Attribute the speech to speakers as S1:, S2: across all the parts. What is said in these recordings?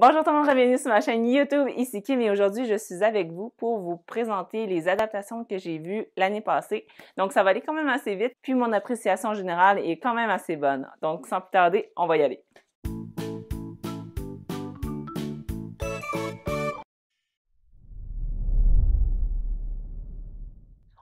S1: Bonjour tout le monde, bienvenue sur ma chaîne YouTube, ici Kim et aujourd'hui je suis avec vous pour vous présenter les adaptations que j'ai vues l'année passée. Donc ça va aller quand même assez vite, puis mon appréciation générale est quand même assez bonne. Donc sans plus tarder, on va y aller.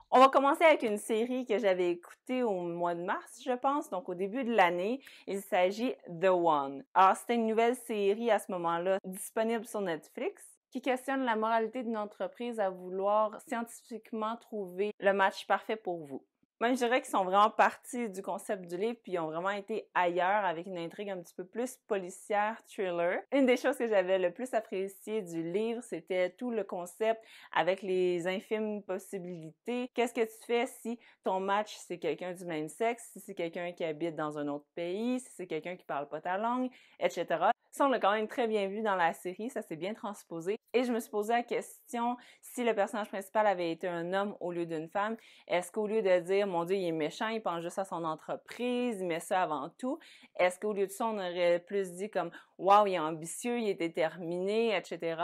S1: On va commencer avec une série que j'avais écoutée au mois de mars, je pense, donc au début de l'année. Il s'agit The One. Alors, c'était une nouvelle série à ce moment-là, disponible sur Netflix, qui questionne la moralité d'une entreprise à vouloir scientifiquement trouver le match parfait pour vous. Même, je dirais qu'ils sont vraiment partis du concept du livre puis ils ont vraiment été ailleurs avec une intrigue un petit peu plus policière, thriller. Une des choses que j'avais le plus apprécié du livre, c'était tout le concept avec les infimes possibilités. Qu'est-ce que tu fais si ton match, c'est quelqu'un du même sexe, si c'est quelqu'un qui habite dans un autre pays, si c'est quelqu'un qui parle pas ta langue, etc. Ça, on l'a quand même très bien vu dans la série, ça s'est bien transposé. Et je me suis posé la question, si le personnage principal avait été un homme au lieu d'une femme, est-ce qu'au lieu de dire « Mon Dieu, il est méchant, il pense juste à son entreprise, il met ça avant tout », est-ce qu'au lieu de ça, on aurait plus dit comme « Wow, il est ambitieux, il est déterminé, etc. »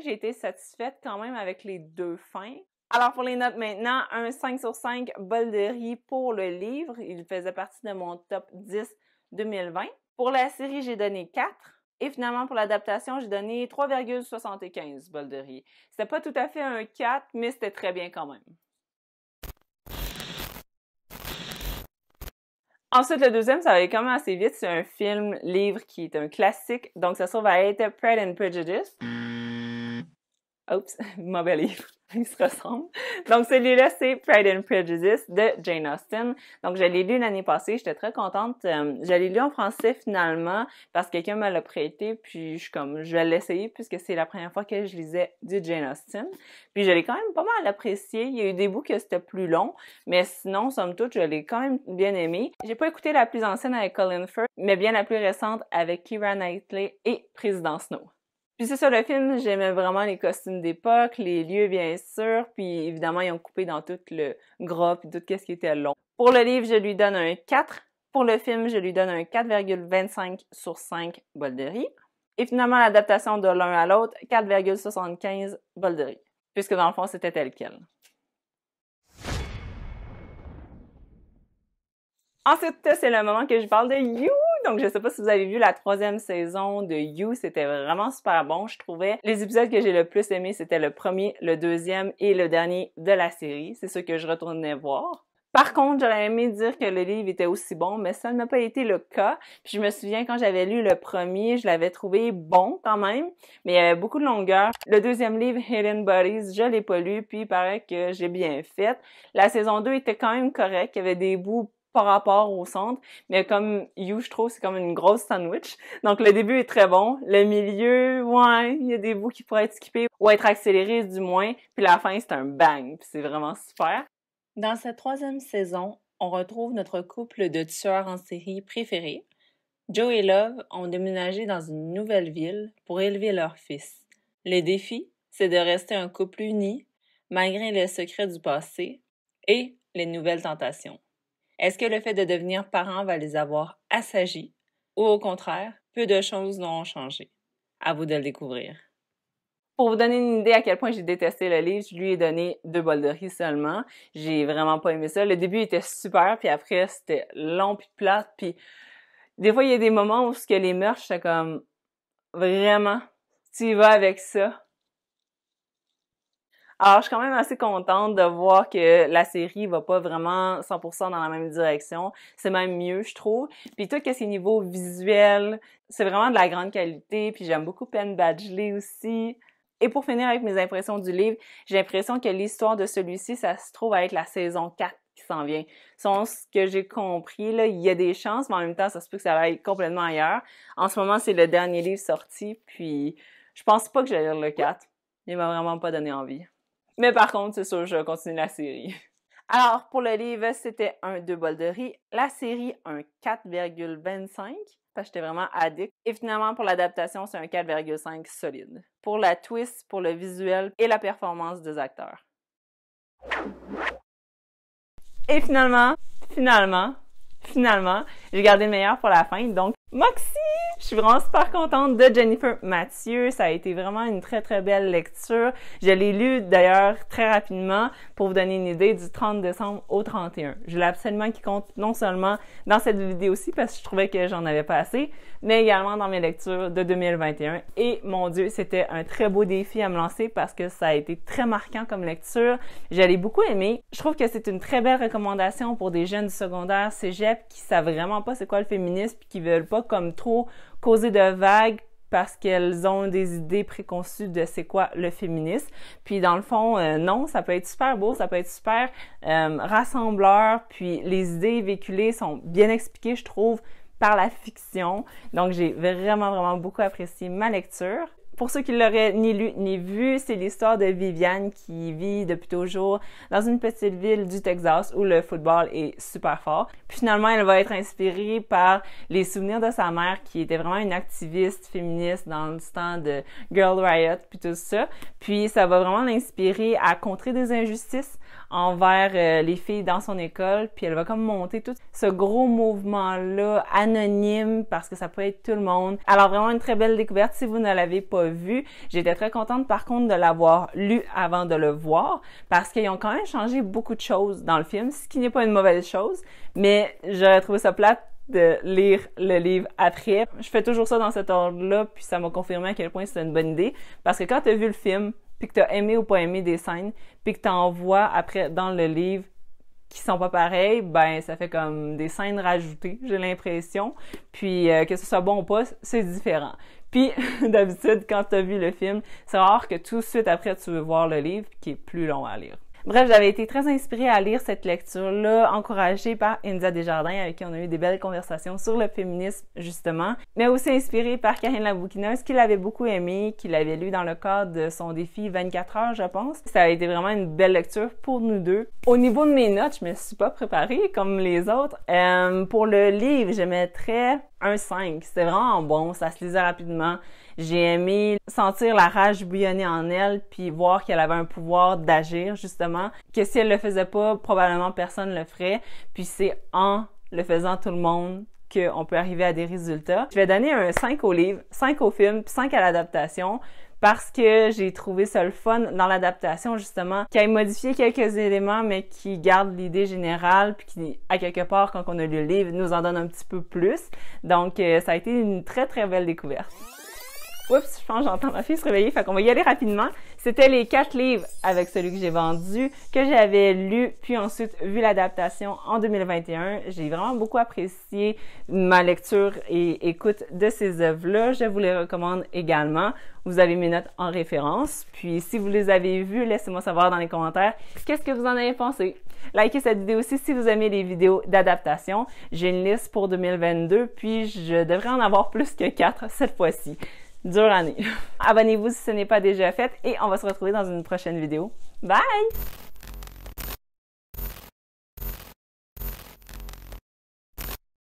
S1: J'ai été satisfaite quand même avec les deux fins. Alors pour les notes maintenant, un 5 sur 5 bol de riz pour le livre. Il faisait partie de mon top 10 2020. Pour la série, j'ai donné 4. Et finalement, pour l'adaptation, j'ai donné 3,75 bol de riz. C'était pas tout à fait un 4, mais c'était très bien quand même. Ensuite, le deuxième, ça va aller quand même assez vite. C'est un film-livre qui est un classique. Donc, ça se trouve à être Pride and Prejudice. Oups, mauvais livre. Ils se ressemblent. Donc, celui-là, c'est Pride and Prejudice de Jane Austen. Donc, je l'ai lu l'année passée. J'étais très contente. Je l'ai lu en français finalement parce que quelqu'un me l'a prêté. Puis, je vais l'essayer puisque c'est la première fois que je lisais du Jane Austen. Puis, je l'ai quand même pas mal apprécié. Il y a eu des bouts que c'était plus long. Mais sinon, somme toute, je l'ai quand même bien aimé. J'ai pas écouté la plus ancienne avec Colin Firth, mais bien la plus récente avec Keira Knightley et Président Snow. Puis c'est ça, le film, j'aimais vraiment les costumes d'époque, les lieux bien sûr, puis évidemment, ils ont coupé dans tout le gras puis tout ce qui était long. Pour le livre, je lui donne un 4. Pour le film, je lui donne un 4,25 sur 5 bol de riz. Et finalement, l'adaptation de l'un à l'autre, 4,75 bol de riz. Puisque dans le fond, c'était tel quel. Ensuite, c'est le moment que je parle de You! Donc, je sais pas si vous avez vu la 3e saison de You, c'était vraiment super bon, je trouvais. Les épisodes que j'ai le plus aimé, c'était le premier, le deuxième et le dernier de la série. C'est ceux que je retournais voir. Par contre, j'aurais aimé dire que le livre était aussi bon, mais ça n'a pas été le cas. Puis je me souviens, quand j'avais lu le premier, je l'avais trouvé bon quand même, mais il y avait beaucoup de longueur. Le deuxième livre, Hidden Bodies, je l'ai pas lu, puis il paraît que j'ai bien fait. La saison 2 était quand même correcte, il y avait des bouts par rapport au centre, mais comme You, je trouve, c'est comme une grosse sandwich. Donc, le début est très bon. Le milieu, ouais, il y a des bouts qui pourraient être skippés ou être accélérés du moins. Puis la fin, c'est un bang. Puis c'est vraiment super. Dans cette 3e saison, on retrouve notre couple de tueurs en série préférés. Joe et Love ont déménagé dans une nouvelle ville pour élever leur fils. Le défi, c'est de rester un couple uni, malgré les secrets du passé et les nouvelles tentations. Est-ce que le fait de devenir parent va les avoir assagis ou au contraire, peu de choses n'ont changé? À vous de le découvrir. Pour vous donner une idée à quel point j'ai détesté le livre, je lui ai donné 2 bols de riz seulement. J'ai vraiment pas aimé ça. Le début était super, puis après c'était long puis plate, puis des fois il y a des moments où ce que les meurtres, j'étais comme vraiment, tu y vas avec ça. Alors, je suis quand même assez contente de voir que la série va pas vraiment 100% dans la même direction. C'est même mieux, je trouve. Puis tout ce qui est niveau visuel, c'est vraiment de la grande qualité. Puis j'aime beaucoup Penn Badgley aussi. Et pour finir avec mes impressions du livre, j'ai l'impression que l'histoire de celui-ci, ça se trouve à être la saison 4 qui s'en vient. Selon ce que j'ai compris, là, il y a des chances, mais en même temps, ça se peut que ça va être complètement ailleurs. En ce moment, c'est le dernier livre sorti, puis je pense pas que je vais lire le 4. Il m'a vraiment pas donné envie. Mais par contre, c'est sûr, je vais continuer la série. Alors, pour le livre, c'était un 2 bols de riz. La série, un 4,25, parce que j'étais vraiment addict. Et finalement, pour l'adaptation, c'est un 4,5 solide. Pour la twist, pour le visuel et la performance des acteurs. Et finalement, j'ai gardé le meilleur pour la fin. Donc, Moxie! Je suis vraiment super contente de Jennifer Mathieu. Ça a été vraiment une très très belle lecture. Je l'ai lu d'ailleurs très rapidement pour vous donner une idée du 30 décembre au 31. Je voulais absolument qu'il compte non seulement dans cette vidéo-ci parce que je trouvais que j'en avais pas assez, mais également dans mes lectures de 2021. Et mon Dieu, c'était un très beau défi à me lancer parce que ça a été très marquant comme lecture. Je l'ai beaucoup aimé. Je trouve que c'est une très belle recommandation pour des jeunes du secondaire, cégep qui savent vraiment pas c'est quoi le féminisme puis qui veulent pas comme trop causer de vagues parce qu'elles ont des idées préconçues de c'est quoi le féminisme. Puis dans le fond, non, ça peut être super beau, ça peut être super rassembleur, puis les idées véhiculées sont bien expliquées, je trouve, par la fiction. Donc j'ai vraiment beaucoup apprécié ma lecture. Pour ceux qui l'auraient ni lu ni vu, c'est l'histoire de Viviane qui vit depuis toujours dans une petite ville du Texas où le football est super fort. Puis finalement, elle va être inspirée par les souvenirs de sa mère qui était vraiment une activiste féministe dans le temps de Girl Riot puis tout ça. Puis ça va vraiment l'inspirer à contrer des injustices envers les filles dans son école. Puis elle va comme monter tout ce gros mouvement-là anonyme parce que ça peut être tout le monde. Alors vraiment une très belle découverte si vous ne l'avez pas vu. J'étais très contente par contre de l'avoir lu avant de le voir parce qu'ils ont quand même changé beaucoup de choses dans le film, ce qui n'est pas une mauvaise chose, mais j'aurais trouvé ça plate de lire le livre après. Je fais toujours ça dans cet ordre-là, puis ça m'a confirmé à quel point c'est une bonne idée parce que quand tu as vu le film, puis que tu as aimé ou pas aimé des scènes, puis que tu en vois après dans le livre qui sont pas pareils, ben ça fait comme des scènes rajoutées, j'ai l'impression. Puis que ce soit bon ou pas, c'est différent. Puis d'habitude, quand tu as vu le film, c'est rare que tout de suite après tu veux voir le livre qui est plus long à lire. Bref, j'avais été très inspirée à lire cette lecture-là, encouragée par India Desjardins, avec qui on a eu des belles conversations sur le féminisme, justement, mais aussi inspirée par Karine Labouquineuse, qui l'avait beaucoup aimé, qui l'avait lu dans le cadre de son défi 24 heures, je pense. Ça a été vraiment une belle lecture pour nous deux. Au niveau de mes notes, je me suis pas préparée comme les autres. Pour le livre, je mettrais un 5. C'était vraiment bon, ça se lisait rapidement. J'ai aimé sentir la rage bouillonner en elle, puis voir qu'elle avait un pouvoir d'agir, justement, que si elle le faisait pas, probablement personne le ferait. Puis c'est en le faisant tout le monde qu'on peut arriver à des résultats. Je vais donner un 5 au livre, 5 au film, puis 5 à l'adaptation, parce que j'ai trouvé ça le fun dans l'adaptation, justement, qui a modifié quelques éléments, mais qui garde l'idée générale, puis qui, à quelque part, quand on a lu le livre, nous en donne un petit peu plus. Donc, ça a été une très belle découverte. Oups, je pense que j'entends ma fille se réveiller, fait qu'on va y aller rapidement. C'était les 4 livres avec celui que j'ai vendu, que j'avais lu, puis ensuite vu l'adaptation en 2021. J'ai vraiment beaucoup apprécié ma lecture et écoute de ces œuvres-là. Je vous les recommande également. Vous avez mes notes en référence. Puis si vous les avez vues, laissez-moi savoir dans les commentaires qu'est-ce que vous en avez pensé. Likez cette vidéo aussi si vous aimez les vidéos d'adaptation. J'ai une liste pour 2022, puis je devrais en avoir plus que 4 cette fois-ci. Dure année. Abonnez-vous si ce n'est pas déjà fait et on va se retrouver dans une prochaine vidéo. Bye!